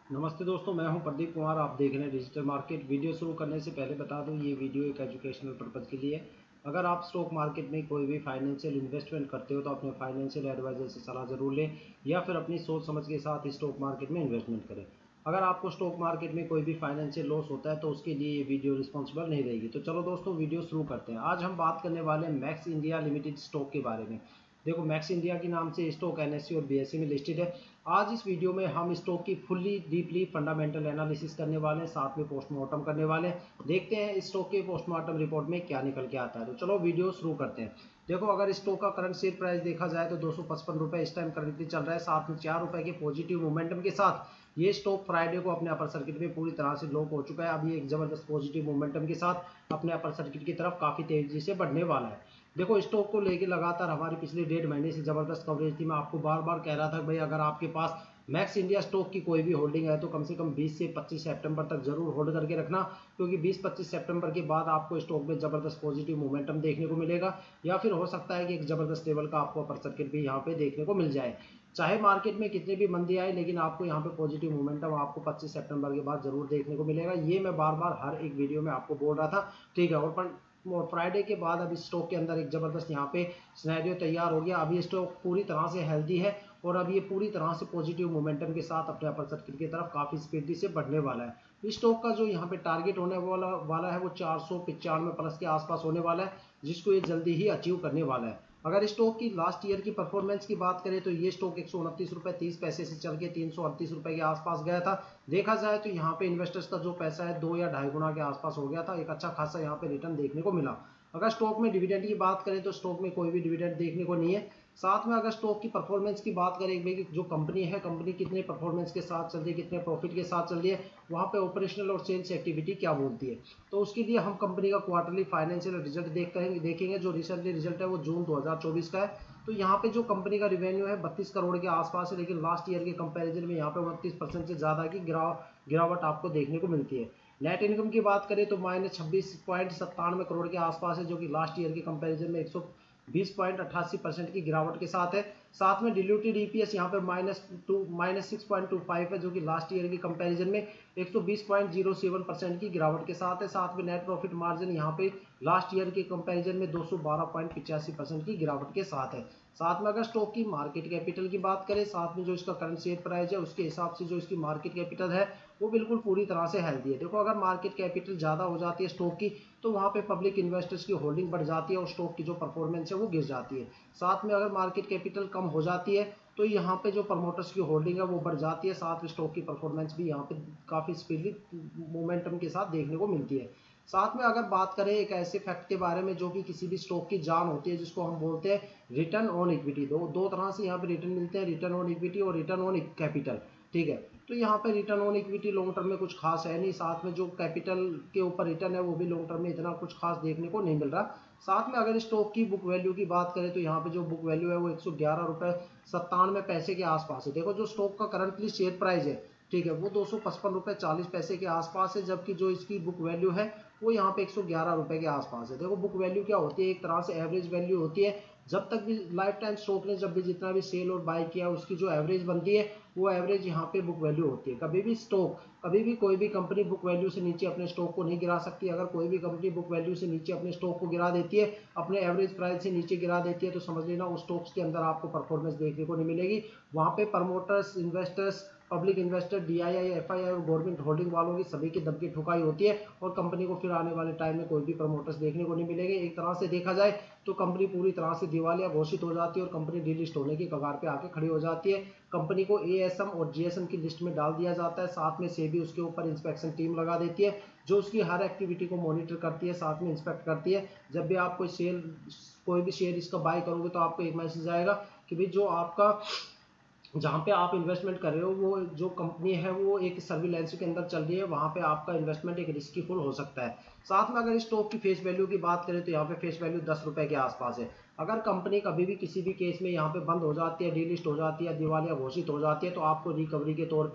नमस्ते दोस्तों, मैं हूं प्रदीप कुमार। आप देख रहे हैं डिजिटल मार्केट। वीडियो शुरू करने से पहले बता दूं, ये वीडियो एक एजुकेशनल पर्पज़ के लिए है। अगर आप स्टॉक मार्केट में कोई भी फाइनेंशियल इन्वेस्टमेंट करते हो तो अपने फाइनेंशियल एडवाइजर से सलाह ज़रूर लें या फिर अपनी सोच समझ के साथ स्टॉक मार्केट में इन्वेस्टमेंट करें। अगर आपको स्टॉक मार्केट में कोई भी फाइनेंशियल लॉस होता है तो उसके लिए ये वीडियो रिस्पॉन्सिबल नहीं रहेगी। तो चलो दोस्तों, वीडियो शुरू करते हैं। आज हम बात करने वाले हैं मैक्स इंडिया लिमिटेड स्टॉक के बारे में। देखो, मैक्स इंडिया के नाम से स्टॉक एनएससी और बीएसई में लिस्टेड है। आज इस वीडियो में हम स्टॉक की फुल्ली डीपली फंडामेंटल एनालिसिस करने वाले हैं, साथ में पोस्टमार्टम करने वाले हैं। देखते हैं इस स्टॉक के पोस्टमार्टम रिपोर्ट में क्या निकल के आता है। तो चलो वीडियो शुरू करते हैं। देखो, अगर स्टॉक का करंट शेयर प्राइस देखा जाए तो 255 रुपये इस टाइम करंटली चल रहा है। साथ में 4 रुपये के पॉजिटिव मोमेंटम के साथ ये स्टॉक फ्राइडे को अपने अपर सर्किट में पूरी तरह से लॉक हो चुका है। अभी एक जबरदस्त पॉजिटिव मोमेंटम के साथ अपने अपर सर्किट की तरफ काफी तेजी से बढ़ने वाला है। देखो, स्टॉक को लेकर लगातार हमारी पिछले 1.5 महीने से जबरदस्त कवरेज थी। मैं आपको बार बार कह रहा था भाई, अगर आपके पास मैक्स इंडिया स्टॉक की कोई भी होल्डिंग है तो कम से कम 20 से 25 सितंबर तक जरूर होल्ड करके रखना, क्योंकि 20-25 सितंबर के बाद आपको स्टॉक में जबरदस्त पॉजिटिव मोमेंटम देखने को मिलेगा, या फिर हो सकता है कि एक जबरदस्त लेवल का आपको अपर सर्किट भी यहाँ पे देखने को मिल जाए। चाहे मार्केट में कितनी भी मंदी आए, लेकिन आपको यहाँ पे पॉजिटिव मोमेंटम आपको 25 सितंबर के बाद जरूर देखने को मिलेगा। ये मैं बार बार हर एक वीडियो में आपको बोल रहा था, ठीक है। और फ्राइडे के बाद अब स्टॉक के अंदर एक जबरदस्त यहाँ पे सिनेरियो तैयार हो गया। अभी स्टॉक पूरी तरह से हेल्दी है और अब ये पूरी तरह से पॉजिटिव मोमेंटम के साथ अपने अपर सर्किट की तरफ काफी स्पीडी से बढ़ने वाला है। स्टॉक का जो यहाँ पे टारगेट होने वाला है वो 495 प्लस के आसपास होने वाला है, जिसको ये जल्दी ही अचीव करने वाला है। अगर स्टॉक की लास्ट ईयर की परफॉर्मेंस की बात करें तो ये स्टॉक 129 रुपये 30 पैसे से चल के 338 रुपये के आसपास गया था। देखा जाए तो यहाँ पे इन्वेस्टर्स का जो पैसा है 2 या 2.5 गुना के आसपास हो गया था। एक अच्छा खासा यहाँ पे रिटर्न देखने को मिला। अगर स्टॉक में डिविडेंड की बात करें तो स्टॉक में कोई भी डिविडेंड देखने को नहीं है। साथ में अगर स्टॉक की परफॉर्मेंस की बात करें भाई, जो कंपनी है, कंपनी कितने परफॉर्मेंस के साथ चल रही है, कितने प्रॉफिट के साथ चल रही है, वहाँ पे ऑपरेशनल और सेल्स एक्टिविटी क्या बोलती है, तो उसके लिए हम कंपनी का क्वार्टरली फाइनेंशियल रिजल्ट देखेंगे। जो रिसेंटली रिजल्ट है वो जून 2024 का है। तो यहाँ पे जो कंपनी का रिवेन्यू है 32 करोड़ के आसपास है, लेकिन लास्ट ईयर के कंपेरिजन में यहाँ पे 29% से ज़्यादा की गिरावट आपको देखने को मिलती है। नेट इनकम की बात करें तो -26.97 करोड़ के आसपास है, जो कि लास्ट ईयर के कंपैरिजन में 120.88% की गिरावट के साथ है। साथ में डिल्यूटेड ईपीएस यहाँ पे -6.25 है, जो कि लास्ट ईयर के कंपैरिजन में 120.07% की गिरावट के साथ है। साथ में नेट प्रॉफिट मार्जिन यहाँ पे लास्ट ईयर के कंपैरिजन में 212.85% की गिरावट के साथ है। साथ में अगर स्टॉक की मार्केट कैपिटल की बात करें, साथ में जो इसका करंट शेयर प्राइस है उसके हिसाब से जो इसकी मार्केट कैपिटल है वो बिल्कुल पूरी तरह से हेल्दी है। देखो, अगर मार्केट कैपिटल ज़्यादा हो जाती है स्टॉक की तो वहाँ पे पब्लिक इन्वेस्टर्स की होल्डिंग बढ़ जाती है और स्टॉक की जो परफॉर्मेंस है वो गिर जाती है। साथ में अगर मार्केट कैपिटल कम हो जाती है तो यहाँ पे जो प्रमोटर्स की होल्डिंग है वो बढ़ जाती है। साथ में स्टॉक की परफॉर्मेंस भी यहाँ पे काफ़ी स्पीडी मोमेंटम के साथ देखने को मिलती है। साथ में अगर बात करें एक ऐसे फैक्ट के बारे में जो कि किसी भी स्टॉक की जान होती है, जिसको हम बोलते हैं रिटर्न ऑन इक्विटी। दो तरह से यहाँ पे रिटर्न मिलते हैं, रिटर्न ऑन इक्विटी और रिटर्न ऑन कैपिटल, ठीक है। तो यहाँ पे return on equity long term में कुछ खास है नहीं। साथ में जो कैपिटल के ऊपर रिटर्न है वो भी लॉन्ग टर्म में इतना कुछ खास देखने को नहीं मिल रहा। साथ में अगर स्टॉक की बुक वैल्यू की बात करें तो यहाँ पे जो बुक वैल्यू है वो 111 रुपये 97 पैसे के आसपास है। देखो, जो स्टॉक का करंटली शेयर प्राइस है, ठीक है, वो 255 रुपये 40 पैसे के आसपास है, जबकि जो इसकी बुक वैल्यू है वो यहाँ पे 111 रुपये के आसपास है। देखो, बुक वैल्यू क्या होती है, एक तरह से एवरेज वैल्यू होती है। जब तक भी लाइफ टाइम स्टॉक ने जब भी जितना भी सेल और बाय किया उसकी जो एवरेज बनती है वो एवरेज यहाँ पे बुक वैल्यू होती है। कभी भी कोई भी कंपनी बुक वैल्यू से नीचे अपने स्टॉक को नहीं गिरा सकती। अगर कोई भी कंपनी बुक वैल्यू से नीचे अपने स्टॉक को गिरा देती है, अपने एवरेज प्राइस से नीचे गिरा देती है, तो समझ लेना उस स्टॉक्स के अंदर आपको परफॉर्मेंस देखने को नहीं मिलेगी। वहाँ पे promoters, investors, public investor, DII, FII और गवर्नमेंट होल्डिंग वालों की सभी की दबकी ठुकाई होती है और कंपनी को फिर आने वाले टाइम में कोई भी प्रमोटर्स देखने को नहीं मिलेंगे। एक तरह से देखा जाए तो कंपनी पूरी तरह से दिवालिया घोषित हो जाती है और कंपनी डीलिस्ट होने की कगार पे आके खड़ी हो जाती है। कंपनी को एएसएम और जीएसएम की लिस्ट में डाल दिया जाता है। साथ में सेबी उसके ऊपर इंस्पेक्शन टीम लगा देती है जो उसकी हर एक्टिविटी को मॉनिटर करती है, साथ में इंस्पेक्ट करती है। जब भी आप कोई भी शेयर इसका बाय करोगे तो आपको एक मैसेज आएगा कि भाई जो आपका जहाँ पे आप इन्वेस्टमेंट कर रहे हो वो जो कंपनी है वो एक सर्विलेंस के अंदर चल रही है, वहाँ पे आपका इन्वेस्टमेंट एक रिस्की फुल हो सकता है। साथ में अगर स्टॉक की फेस वैल्यू की बात करें तो यहाँ पे फेस वैल्यू 10 रुपये के आसपास है। अगर कंपनी कभी भी किसी भी केस में यहाँ पे बंद हो जाती है, डीलिस्ट हो जाती है, दिवालिया घोषित हो जाती है, तो आपको रिकवरी के तौर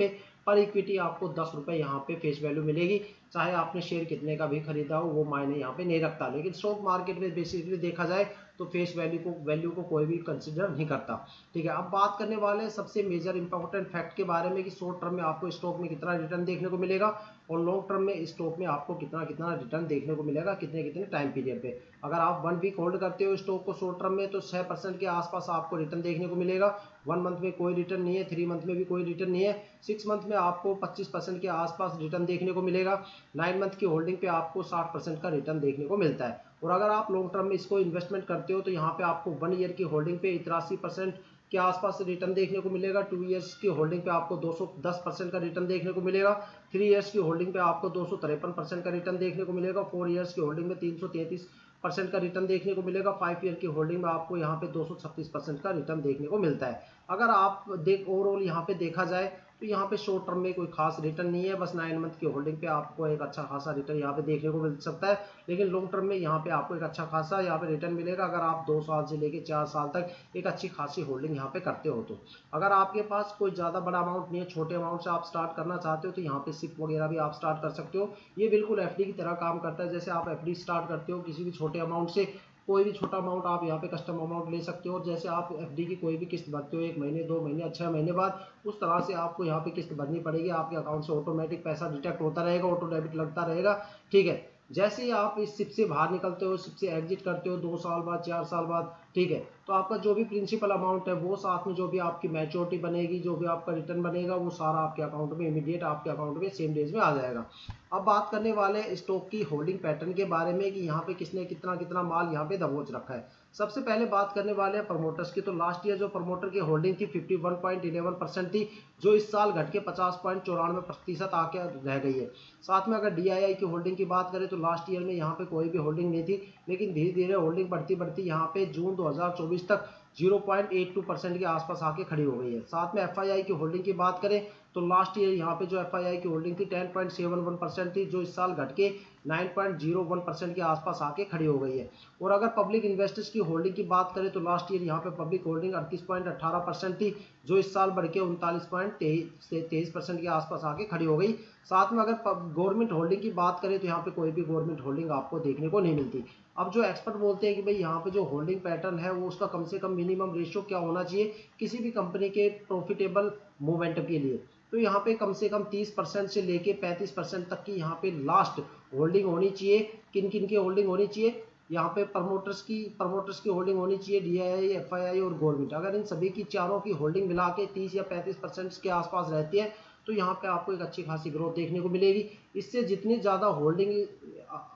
पर इक्विटी आपको 10 रुपये यहाँ पे फेस वैल्यू मिलेगी। चाहे आपने शेयर कितने का भी खरीदा हो वो मायने यहाँ पे नहीं रखता। लेकिन स्टॉक मार्केट में बेसिकली देखा जाए तो फेस वैल्यू को कोई भी कंसिडर नहीं करता। ठीक है, अब बात करने वाले हैं सबसे मेजर इंपॉर्टेंट फैक्ट के बारे में कि शॉर्ट टर्म में आपको स्टॉक में कितना रिटर्न देखने को मिलेगा और लॉन्ग टर्म में स्टॉक में आपको कितना कितना रिटर्न देखने को मिलेगा कितने कितने टाइम पीरियड पे। अगर आप 1 वीक होल्ड करते हो स्टॉक को शॉर्ट टर्म में तो 6% के आसपास आपको रिटर्न देखने को मिलेगा। 1 मंथ में कोई रिटर्न नहीं है, 3 मंथ में भी कोई रिटर्न नहीं है, 6 मंथ में आपको 25% के आसपास रिटर्न देखने को मिलेगा, 9 मंथ की होल्डिंग पे आपको 60% का रिटर्न देखने को मिलता है। और अगर आप लॉन्ग टर्म में इसको इन्वेस्टमेंट करते हो तो यहाँ पे आपको 1 ईयर की होल्डिंग पे 83% के आसपास रिटर्न देखने को मिलेगा, 2 इयर्स की होल्डिंग पे आपको 210% का रिटर्न देखने को मिलेगा, 3 इयर्स की होल्डिंग पे आपको 253% का रिटर्न देखने को मिलेगा, 4 इयर्स की होल्डिंग में 333% का रिटर्न देखने को मिलेगा, 5 ईयर की होल्डिंग में आपको यहाँ पे 236% का रिटर्न देखने को मिलता है। अगर आप ओवरऑल यहाँ पे देखा जाए तो यहाँ पे शॉर्ट टर्म में कोई खास रिटर्न नहीं है, बस 9 मंथ की होल्डिंग पे आपको एक अच्छा खासा रिटर्न यहाँ पे देखने को मिल सकता है। लेकिन लॉन्ग टर्म में यहाँ पे आपको एक अच्छा खासा यहाँ पे रिटर्न मिलेगा अगर आप 2 साल से लेके 4 साल तक एक अच्छी खासी होल्डिंग यहाँ पे करते हो। तो अगर आपके पास कोई ज़्यादा बड़ा अमाउंट नहीं है, छोटे अमाउंट से आप स्टार्ट करना चाहते हो तो यहाँ पे सिप वगैरह भी आप स्टार्ट कर सकते हो। ये बिल्कुल एफडी की तरह काम करता है। जैसे आप एफडी स्टार्ट करते हो किसी भी छोटे अमाउंट से, कोई भी छोटा अमाउंट आप यहाँ पे कस्टम अमाउंट ले सकते हो और जैसे आप एफडी की कोई भी किस्त भरते हो 1 महीने 2 महीने 6 महीने बाद, उस तरह से आपको यहाँ पे किस्त भरनी पड़ेगी। आपके अकाउंट से ऑटोमेटिक पैसा डिटेक्ट होता रहेगा, ऑटो डेबिट लगता रहेगा। ठीक है, जैसे ही आप इस सिप से बाहर निकलते हो, सिप से एग्जिट करते हो 2 साल बाद 4 साल बाद, ठीक है, तो आपका जो भी प्रिंसिपल अमाउंट है वो साथ में जो भी आपकी मैच्योरिटी बनेगी, जो भी आपका रिटर्न बनेगा वो सारा आपके अकाउंट में इमीडिएट आपके अकाउंट में सेम डेज में आ जाएगा। अब बात करने वाले स्टॉक की होल्डिंग पैटर्न के बारे में कि यहाँ पे किसने कितना कितना माल यहाँ पे दबोच रखा है। सबसे पहले बात करने वाले हैं प्रमोटर्स की। तो लास्ट ईयर जो प्रमोटर की होल्डिंग थी 51.11% थी, जो इस साल घट के 50.94% आके रह गई है। साथ में अगर डीआईआई की होल्डिंग की बात करें तो लास्ट ईयर में यहाँ पे कोई भी होल्डिंग नहीं थी, लेकिन धीरे धीरे होल्डिंग बढ़ती बढ़ती यहाँ पे जून 2024 तक 0.82% के आसपास आके खड़ी हो गई है। साथ में एफआईआई की होल्डिंग की बात करें तो लास्ट ईयर यहाँ पे जो एफआईआई की होल्डिंग थी 10.71% थी, जो इस साल घट के 9.01% के आसपास आके खड़ी हो गई है। और अगर पब्लिक इन्वेस्टर्स की होल्डिंग की बात करें तो लास्ट ईयर यहाँ पे पब्लिक होल्डिंग 38.18% थी, जो इस साल बढ़ के 39.23% के आसपास आके खड़ी हो गई। साथ में अगर गवर्नमेंट होल्डिंग की बात करें तो यहाँ पे कोई भी गवर्नमेंट होल्डिंग आपको देखने को नहीं मिलती। अब जो एक्सपर्ट बोलते हैं कि भाई यहाँ पे जो होल्डिंग पैटर्न है वो उसका कम से कम मिनिमम रेशियो क्या होना चाहिए किसी भी कंपनी के प्रॉफिटेबल मोमेंटम के लिए, तो यहाँ पे कम से कम 30% से लेके 35% तक की यहाँ पे लास्ट होल्डिंग होनी चाहिए। किन किन की होल्डिंग होनी चाहिए, यहाँ पे प्रमोटर्स की होल्डिंग होनी चाहिए, डीआईआई, एफआईआई और गवर्नमेंट। अगर इन सभी की चारों की होल्डिंग मिला के 30 या 35% के आसपास रहती है तो यहाँ पे आपको एक अच्छी खासी ग्रोथ देखने को मिलेगी। इससे जितनी ज़्यादा होल्डिंग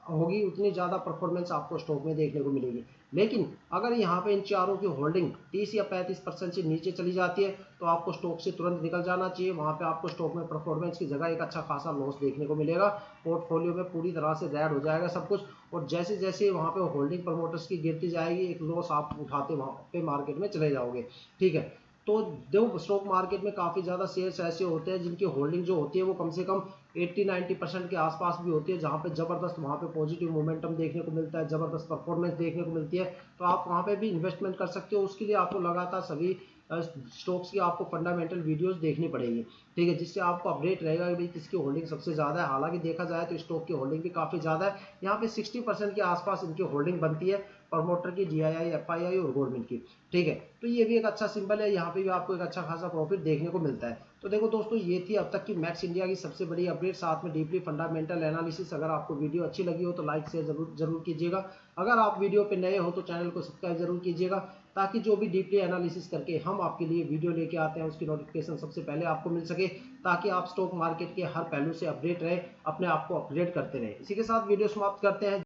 होगी उतनी ज़्यादा परफॉर्मेंस आपको स्टॉक में देखने को मिलेगी। लेकिन अगर यहाँ पे इन चारों की होल्डिंग 30 या 35% से नीचे चली जाती है तो आपको स्टॉक से तुरंत निकल जाना चाहिए। वहाँ पे आपको स्टॉक में परफॉर्मेंस की जगह एक अच्छा खासा लॉस देखने को मिलेगा, पोर्टफोलियो में पूरी तरह से रेड हो जाएगा सब कुछ। और जैसे जैसे वहाँ पे होल्डिंग प्रमोटर्स की गिरती जाएगी एक लॉस आप उठाते वहाँ पे मार्केट में चले जाओगे। ठीक है, तो देखो स्टॉक मार्केट में काफ़ी ज़्यादा शेयर्स ऐसे होते हैं जिनकी होल्डिंग जो होती है वो कम से कम 80-90% के आसपास भी होती है, जहाँ पे ज़बरदस्त वहाँ पे पॉजिटिव मोमेंटम देखने को मिलता है, ज़बरदस्त परफॉर्मेंस देखने को मिलती है। तो आप वहाँ पे भी इन्वेस्टमेंट कर सकते हो। उसके लिए आपको लगातार सभी स्टॉक्स की आपको फंडामेंटल वीडियोस देखनी पड़ेगी। ठीक है, जिससे आपको अपडेट रहेगा कि भाई किसकी होल्डिंग सबसे ज़्यादा है। हालांकि देखा जाए तो स्टॉक की होल्डिंग भी काफ़ी ज़्यादा है, यहाँ पे 60% के आसपास इनकी होल्डिंग बनती है, प्रमोटर की, डीआईआई, एफआईआई और गवर्नमेंट की। ठीक है, तो ये भी एक अच्छा सिंबल है, यहाँ पे भी आपको एक अच्छा खासा प्रॉफिट देखने को मिलता है। तो देखो दोस्तों, ये थी अब तक की मैक्स इंडिया की सबसे बड़ी अपडेट, साथ में डीपली फंडामेंटल एनालिसिस। अगर आपको वीडियो अच्छी लगी हो तो लाइक शेयर जरूर कीजिएगा। अगर आप वीडियो पे नए हो तो चैनल को सब्सक्राइब जरूर कीजिएगा, ताकि जो भी डीपली एनालिसिस करके हम आपके लिए वीडियो लेके आते हैं उसकी नोटिफिकेशन सबसे पहले आपको मिल सके, ताकि आप स्टॉक मार्केट के हर पहलू से अपडेट रहे, अपने आप को अपग्रेड करते रहे। इसी के साथ वीडियो समाप्त करते हैं।